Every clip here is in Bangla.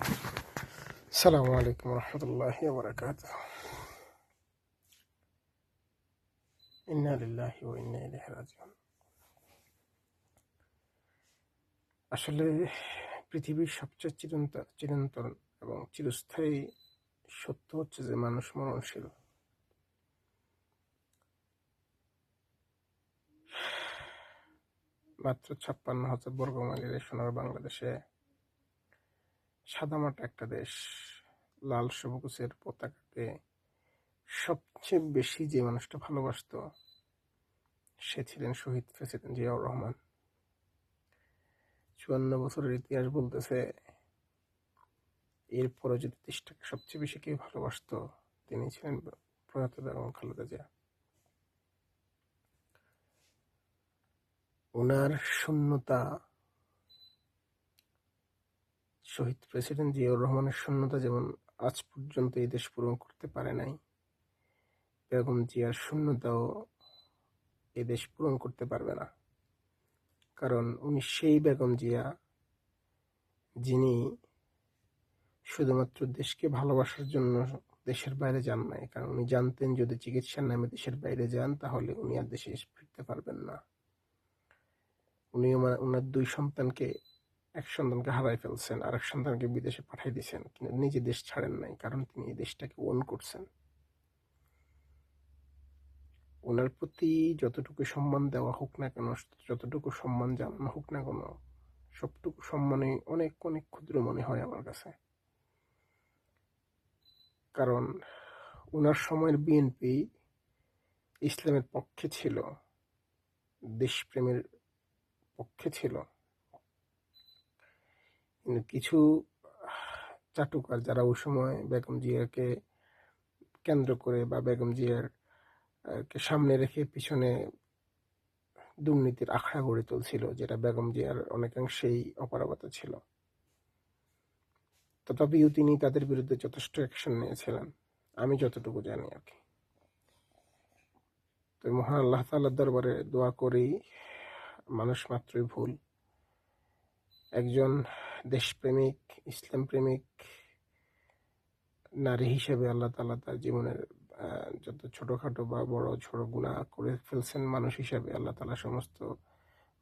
আসসালামু আলাইকুম রহমতুল্লাহি ওয়া বারাকাতুহু। ইন্না লিল্লাহি ওয়া ইন্না ইলাইহি রাজিউন। আসলে পৃথিবীর সবচেয়ে চিরন্তন এবং চিরস্থায়ী সত্য হচ্ছে যে মানুষ মরণশীল। মাত্র ৫৬,০০০ বর্গমাইলের এই সোনার বাংলাদেশে সাদামাটা একটা দেশ, লাল সবুজের পতাকাকে সবচেয়ে বেশি যে মানুষটা ভালোবাসতো সে ছিলেন শহীদ প্রেসিডেন্ট জিয়াউর রহমান। ৫৪ বছরের ইতিহাস বলতেছে এরপরে যদি দেশটাকে সবচেয়ে বেশি কেউ ভালোবাসতো তিনি ছিলেন প্রয়াত বেগম খালেদা জিয়া। ওনার শূন্যতা, শহীদ প্রেসিডেন্ট জিয়াউর রহমানের শূন্যতা যেমন আজ পর্যন্ত এই দেশ পূরণ করতে পারে নাই, বেগম জিয়ার শূন্যতাও এই দেশ পূরণ করতে পারবে না। কারণ উনি সেই বেগম জিয়া যিনি শুধুমাত্র দেশকে ভালোবাসার জন্য দেশের বাইরে যান নাই, কারণ উনি জানতেন যদি চিকিৎসার নামে দেশের বাইরে যান তাহলে উনি আর দেশে ফিরতে পারবেন না। উনি ওনার ২ সন্তানকে, এক সন্তানকে হারাই ফেলছেন, আরেক সন্তানকে বিদেশে পাঠিয়ে দিয়েছেন, কিন্তু নিজে দেশ ছাড়েন নাই, কারণ তিনি এই দেশটাকে ওন করছেন। ওনার প্রতি যতটুকু সম্মান দেওয়া হোক না কেন, যতটুকু সম্মান জানানো হোক না কেন, সবটুকু সম্মানে অনেক অনেক ক্ষুদ্র মনে হয় আমার কাছে। কারণ ওনার সময়ের বিএনপি ইসলামের পক্ষে ছিল, দেশপ্রেমের পক্ষে ছিল, কিন্তু কিছু চাটুকার যারা ওই সময় বেগম জিয়াকে কেন্দ্র করে বা বেগম জিয়ার কে সামনে রেখে পিছনে দুর্নীতির আখড়া গড়ে তুলছিল, যেটা বেগম জিয়ার অনেকাংশেই অপারগতা ছিল, তথাপিও তিনি তাদের বিরুদ্ধে যথেষ্ট অ্যাকশন নিয়েছিলেন আমি যতটুকু জানি আর কি। তো মহান আল্লাহ তাআলার দরবারে দোয়া করি, মানুষ মাত্রই ভুল। একজন দেশপ্রেমিক, ইসলাম প্রেমিক নারী হিসেবে আল্লাহ তাআলা তার জীবনের যত ছোটখাটো বা বড় ছোট গুনাহ করে ফেলছেন, মানুষ হিসেবে আল্লাহ তাআলা সমস্ত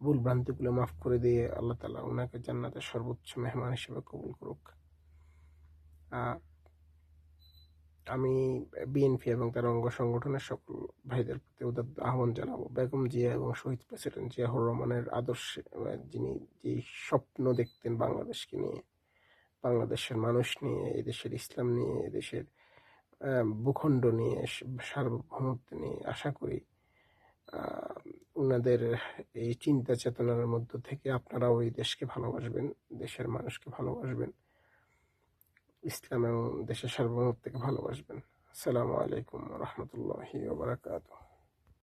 ভুল ভ্রান্তিগুলো মাফ করে দিয়ে আল্লাহ তাআলা ওনাকে জান্নাতের সর্বোচ্চ মেহমান হিসেবে কবুল করুক। আমি বিএনপি এবং তার অঙ্গ সংগঠনের সকল ভাইদের প্রতি উদাত্ত আহ্বান জানাবো, বেগম জিয়া এবং শহীদ প্রেসিডেন্ট জিয়াউর রহমানের আদর্শে, যিনি যে স্বপ্ন দেখতেন বাংলাদেশকে নিয়ে, বাংলাদেশের মানুষ নিয়ে, এদেশের ইসলাম নিয়ে, এদেশের ভূখণ্ড নিয়ে, সার্বভৌমত্ব নিয়ে, আশা করি ওনাদের এই চিন্তা চেতনার মধ্য থেকে আপনারাও এই দেশকে ভালোবাসবেন, দেশের মানুষকে ভালোবাসবেন, ইসলাম এবং দেশের সার্বভৌমত্বকে ভালোবাসবেন। আসসালামু আলাইকুম রহমতুল্লাহি ওয়া বারাকাতুহু।